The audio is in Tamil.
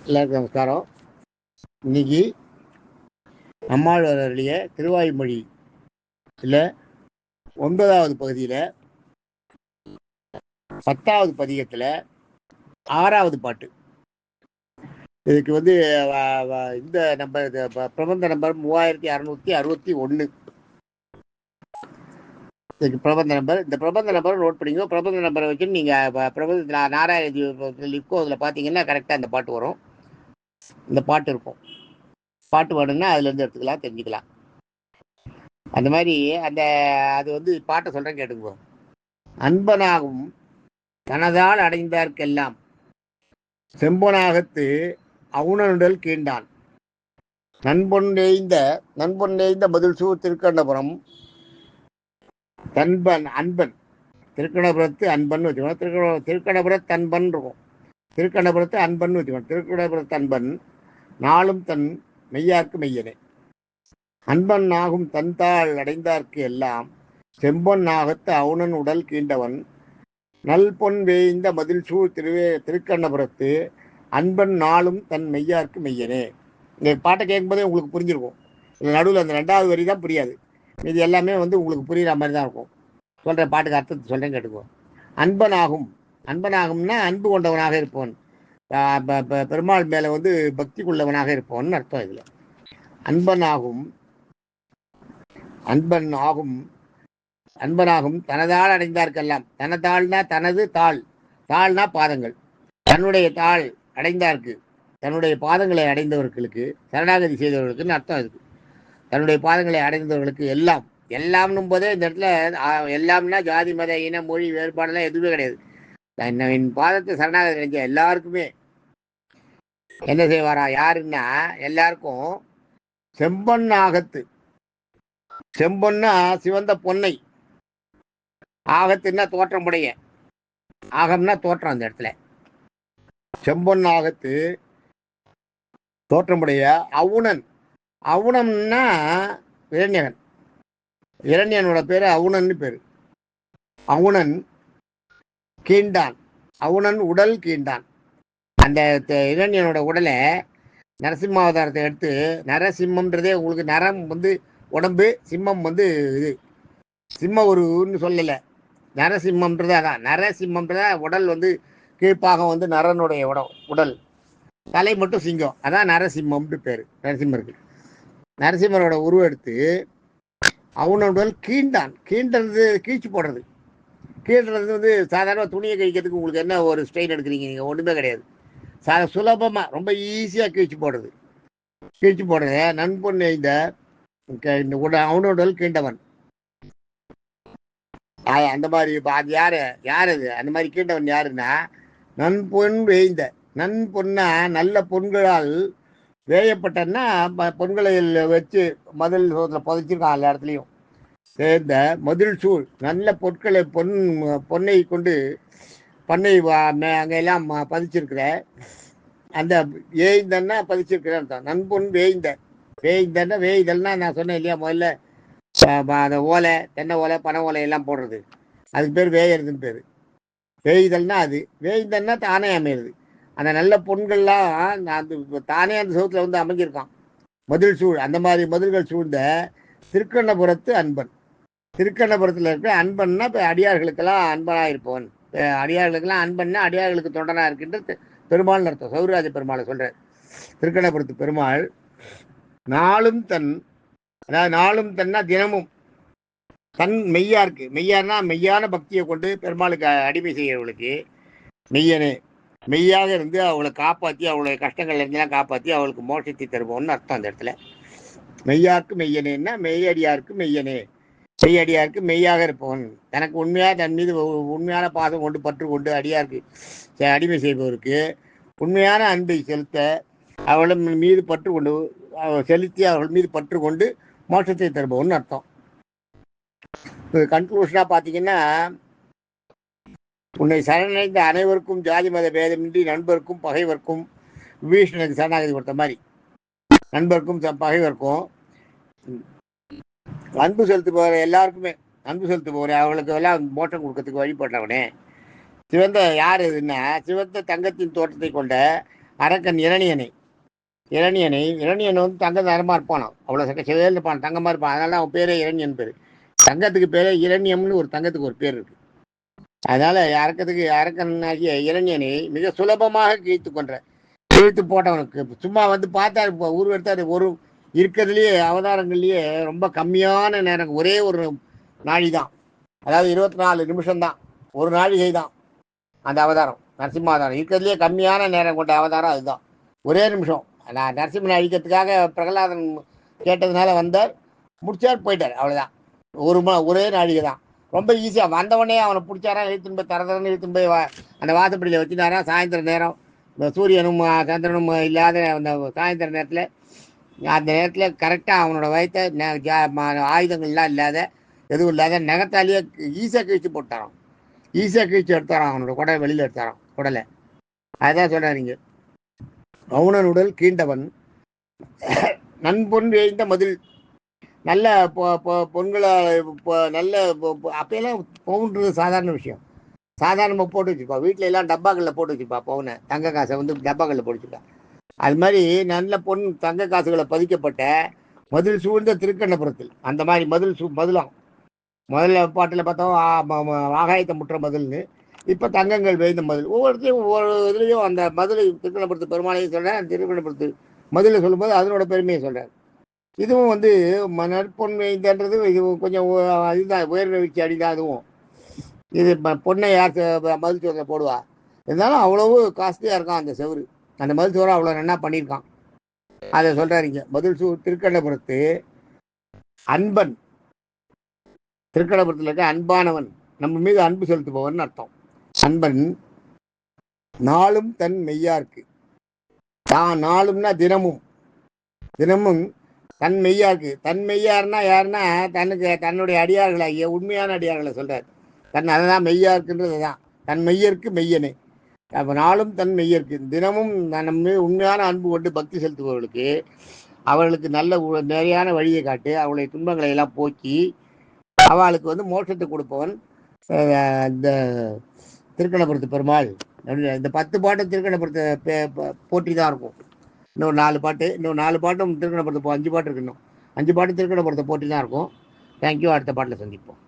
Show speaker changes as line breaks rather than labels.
எல்லாருக்கும் நமஸ்காரம். இன்னைக்கு நம்மாழ்வாருடைய திருவாய்மொழி இல்லை 9வது பகுதியில் 10வது பதிகத்தில் 6வது பாட்டு. இதுக்கு இந்த நம்பர் பிரபந்த நம்பர் 3661. இதுக்கு பிரபந்த நம்பர். இந்த பிரபந்த நம்பரை நோட் பண்ணிக்கோ. பிரபந்த நம்பரை வச்சு நீங்கள் பிரபந்த நாராயண லிக்கோ அதில் பார்த்தீங்கன்னா கரெக்டாக அந்த பாட்டு வரும். இந்த பாட்டு இருக்கும். பாட்டு வேணும்னா அதுலேருந்து எடுத்துக்கலாம், தெரிஞ்சுக்கலாம். அந்த மாதிரி அது பாட்டை சொல்கிறேன், கேட்டுக்கோ. அன்பனாகும் தனதால் அடைந்தார்க்கெல்லாம் செம்பொனாகத்து அவுணனுடல் கீண்டான் நண்பொன் நெய்ந்த மதில் சூர் திருக்கண்ணபுரம் அன்பன் திருக்கணபுரத்து அன்பன் வச்சுக்கணும். திருக்கணபுரத்து அன்பன் இருக்கும். திருக்கணபுரத்து அன்பன் வச்சுக்கணும். திருக்கணபுரத்து அன்பன் நாளும் தன் மெய்யார்க்கு மெய்யனே. அன்பன் ஆகும் தன்தாள் அடைந்தார்க்கு எல்லாம் செம்பொன் ஆகத்து அவுணன் உடல் கீண்டவன் நல் பொன் வேய்ந்த மதில் சூழ் திருக்கண்ணபுரத்து அன்பன் நாளும் தன் மெய்யார்க்கு மெய்யனே. இந்த பாட்டை கேட்கும்போதே உங்களுக்கு புரிஞ்சிருக்கும். நடுவில் அந்த 2வது வரி தான் புரியாது. இது எல்லாமே உங்களுக்கு புரிகிற மாதிரி தான் இருக்கும். சொல்கிறேன், பாட்டுக்கு அர்த்தத்தை சொல்கிறேன், கேட்டுக்கோ. அன்பனாகும்னா அன்பு கொண்டவனாக இருப்பவன், பெருமாள் மேலே பக்தி கொள்ளவனாக இருப்பவன் அர்த்தம். இதில் அன்பனாகும் தனதால் அடைந்தார்க்கெல்லாம். தனதாள்னா தனது தாள்னா பாதங்கள். தன்னுடைய தாள் அடைந்தார்க்கு, தன்னுடைய பாதங்களை அடைந்தவர்களுக்கு, சரணாகதி செய்தவர்களுக்குன்னு அர்த்தம் இருக்கு. தன்னுடைய பாதங்களை அடைந்தவர்களுக்கு எல்லாம்னும் போதே இந்த இடத்துல எல்லாம்னா ஜாதி மத இன மொழி வேறுபாடெல்லாம் எதுவுமே கிடையாது. என் பாதத்தை சரணாகதி அடைஞ்ச எல்லாருக்குமே என்ன செய்வாரா? யாருன்னா எல்லாருக்கும் செம்பொன் ஆகத்து. செம்பொன்னா சிவந்த பொன்னை, ஆகத்துன்னா தோற்றமுடைய, ஆகம்னா தோற்றம். அந்த இடத்துல செம்பொன் ஆகத்து தோற்றமுடைய அவுணம்னா இரண்யகன். இரண்யனோட பேரு அவுணன்னு பேரு. அவுணன் கீண்டான், அவுணன் உடல் கீண்டான். அந்த இரண்யனோட உடலை நரசிம்மாவதாரத்தை எடுத்து, நரசிம்மம்ன்றதே உங்களுக்கு நரம் உடம்பு, சிம்மம் இது சிம்ம உருன்னு சொல்லலை. நரசிம்மம்ன்றது அதான். நரசிம்மம்ன்றத உடல் கீழ்ப்பாகம் நரனுடைய உடல், தலை மட்டும் சிங்கம். அதான் நரசிம்மம்னு பேர் நரசிம்மருக்கு. நரசிம்மரோட உருவம் எடுத்து அவனோட கீண்டான். கீண்டது கீழ்ச்சி போடுறது. கீழ்றது சாதாரண துணியை கழிக்கிறதுக்கு உங்களுக்கு என்ன ஒரு ஸ்ட்ரெயின் எடுக்கிறீங்க நீங்கள்? ஒன்றுமே கிடையாது. சுலபமாக ரொம்ப ஈஸியாக கீழ்ச்சி போடுறது. நண்பொன் இந்த அவனோட கீண்டவன். அந்த மாதிரி அது யாரு அது? அந்த மாதிரி கீண்டவன் யாருன்னா நன்பொன் வேய்ந்த. நன்பொன்னா நல்ல பொன்களால் வேயப்பட்டன்னா பொன்களை வச்சு மதில் சோதத்தில் புதைச்சிருக்கான் எல்லா இடத்துலையும். சேர்ந்த மதில் சூழ் நல்ல பொருட்களை பொன்னை கொண்டு பண்ணை அங்கெல்லாம் பதிச்சிருக்கிற அந்த வேய்ந்தன்னா பதிச்சிருக்கிறேன். நன்பொன் வேய்ந்தன்னா வேய்தல்னா நான் சொன்னேன் இல்லையா முதல்ல, அந்த ஓலை, தென்னை ஓலை, பனை ஓலை எல்லாம் போடுறது, அதுக்கு பேர் வேயறதுன்னு பேர். வேய்தல்னா அது. வேய்தல்னா தானே அமையிறது. அந்த நல்ல பொண்கள்லாம் அந்த தானே அந்த சவுத்தில் அமைஞ்சிருக்கான் மதில் சூழ். அந்த மாதிரி மதில்கள் சூழ்ந்த திருக்கண்ணபுரத்து அன்பன். திருக்கண்ணபுரத்தில் இருக்க அன்பன்னா இப்போ அடியார்களுக்கெல்லாம் அன்பனாக இருப்பவன். அடியார்களுக்கெல்லாம் அன்பன்னா அடியார்களுக்கு தொண்டனாக இருக்கின்ற பெருமாள்னு அர்த்தம். சௌராஜ பெருமாளை சொல்கிறார். திருக்கண்ணபுரத்து பெருமாள் நாளும் தன், அதாவது நாளும் தன்னா தினமும், தன் மெய்யாருக்கு. மெய்யார்னா மெய்யான பக்தியை கொண்டு பெருமாளுக்கு அடிமை செய்யறவர்களுக்கு மெய்யனே, மெய்யாக இருந்து அவளை காப்பாற்றி, அவளுடைய கஷ்டங்கள்ல இருந்தெல்லாம் காப்பாற்றி அவளுக்கு மோட்சத்தை தருவோம்னு அர்த்தம். அந்த இடத்துல மெய்யாருக்கு மெய்யனேன்னா மெய்யடியாருக்கு மெய்யனே. மெய்யடியாருக்கு மெய்யாக இருப்பவன், தனக்கு உண்மையாக தன் மீது உண்மையான பாசம் கொண்டு பற்று கொண்டு அடியாருக்கு அடிமை செய்பவருக்கு உண்மையான அன்பை செலுத்த, அவள் மீது பற்று கொண்டு செலுத்தி அவர்கள் மீது பற்று கொண்டு மோட்சத்தை தருபவன் அர்த்தம். கன்க்ளூஷனாக பார்த்தீங்கன்னா, உன்னை சரணடைந்த அனைவருக்கும் ஜாதி மத பேதமின்றி நண்பருக்கும் பகைவர்க்கும் விபீஷணனுக்கு சரணாகதி கொடுத்த மாதிரி நண்பருக்கும் பகைவர்க்கும் அன்பு செலுத்துபவர் எல்லாருக்குமே அன்பு செலுத்துபவர் அவர்களுக்கு எல்லாம் மோட்சம் கொடுக்கறதுக்கு வழிபட்டவனே. சிவந்த யார் எதுன்னா சிவந்த தங்கத்தின் தோற்றத்தை கொண்ட அரக்கன் இரணியன் வந்து தங்க தரமாக இருப்பானோ, அவ்வளோ செவேல் இருப்பான், தங்கமாக இருப்பான். அதனால அவன் பேரே இரணியன் பேர். தங்கத்துக்கு பேரே இரணியம்னு ஒரு தங்கத்துக்கு ஒரு பேர் இருக்கு. அதனால அரக்கனாகிய இரணியனை மிக சுலபமாக கிழித்து போட்டவனுக்கு சும்மா வந்து பார்த்தா உருவெடுத்தாரு. ஒரு இருக்கிறதுலயே அவதாரங்கள்லயே ரொம்ப கம்மியான நேரம், ஒரே ஒரு நாழி தான், அதாவது 24 நிமிஷம் தான், ஒரு நாழிகை தான் அந்த அவதாரம். நரசிம்மாவதாரம் இருக்கிறதுலயே கம்மியான நேரம் கொண்ட அவதாரம் அதுதான். ஒரே நிமிஷம். நான் நரசிம்மனை அழிக்கிறதுக்காக பிரகலாதன் கேட்டதுனால வந்தார், முடிச்சார், போயிட்டார். அவ்வளோதான். ஒரே நாழிகை தான். ரொம்ப ஈஸியாக வந்தவொடனே அவனை பிடிச்சாரா, இழுத்துன்னு போய் தரதரன்னு இழுத்துன்னு போய் அந்த வாசப்படியில் வச்சுட்டாரா. சாயந்தர நேரம் இந்த சூரியனும் சந்திரனும் இல்லாத அந்த சாயந்தர நேரத்தில், அந்த நேரத்தில் கரெக்டாக அவனோட வயத்தை ஆயுதங்கள்லாம் இல்லாத எதுவும் இல்லாத நகத்தாலேயே ஈஸியாக கிழிச்சு போட்டாரான். ஈஸியாக கிழிச்சு எடுத்தாரான். அவனோட குடலை வெளியில் எடுத்தாரான், குடலை. அதுதான் சொல்கிறாருங்க. மௌனன் உடல் கீண்டவன் நன்பொன் வேய்ந்த மதில். நல்ல பொண்களால் நல்ல அப்பெல்லாம் பவுன்றது சாதாரண விஷயம். சாதாரணமாக போட்டு வச்சுருப்பா. வீட்டில எல்லாம் டப்பாக்களில் போட்டு வச்சுருப்பா. பவுனை, தங்க காசை வந்து டப்பாக்களில் போட்டு வச்சுருப்பா. அது மாதிரி நல்ல தங்க காசுகளை பதிக்கப்பட்ட மதில் சூழ்ந்த திருக்கண்ணபுரத்தில் அந்த மாதிரி மதுளம் முதல்ல பாட்டில் பார்த்தோம் ஆகாயத்தை முற்ற மதில்னு. இப்போ தங்கங்கள் வேய்ந்த மதில். ஒவ்வொருத்தையும் ஒவ்வொரு இதுலேயும் அந்த மதுளை திருக்கண்ணபுரத்து பெருமாளையும் சொல்கிறேன், திருக்கண்ணபுரத்து மதுளை சொல்லும்போது அதனோட பெருமையை சொல்கிறார். இதுவும் வந்து நற்பொன் வேய்ந்தன்றது இது கொஞ்சம் இதுதான், உயர்ந்த வீழ்ச்சி அடிதான். அதுவும் இது பொண்ணை யார் மதில் சோறில் போடுவா. இருந்தாலும் அவ்வளவு காஸ்ட்லியாக இருக்கான் அந்த செவரு. அந்த மதில் சோறை அவ்வளோ நல்லா பண்ணியிருக்கான். அதை சொல்கிறாருங்க. திருக்கண்ணபுரத்து அன்பன், திருக்கண்ணபுரத்தில் இருக்க அன்பானவன், நம்ம மீது அன்பு செலுத்துபவன் அர்த்தம். அன்பன் நாளும் தன் மெய்யாருக்கு. நாளும்னா தினமும் தன் மெய்யாருக்கு. தன் மெய்யாருன்னா யாருன்னா தன்னுடைய அடியார்களை, உண்மையான அடியார்களை சொல்றாரு. அதுதான் மெய்யாருக்குன்றது தான். தன் மெய்யருக்கு மெய்யனே. அப்போ நாளும் தன் மெய்யருக்கு, தினமும் நம்ம உண்மையான அன்பு கொண்டு பக்தி செலுத்துபவர்களுக்கு அவர்களுக்கு நல்ல நேரையான வழியை காட்டு, அவளுடைய துன்பங்களை எல்லாம் போக்கி அவளுக்கு வந்து மோட்சத்தை கொடுப்பவன் இந்த திருக்கண்ணபுரத்து பெருமாள். இந்த 10 பாட்டும் திருக்கண்ணபுரத்தை போற்றி தான் இருக்கும். இன்னும் 4 பாட்டும் திருக்கண்ணபுரத்தை 5 பாட்டு இருக்கு. இன்னும் 5 பாட்டு திருக்கண்ணபுரத்தை போற்றி தான் இருக்கும். தேங்க்யூ. அடுத்த பாட்டில் சந்திப்போம்.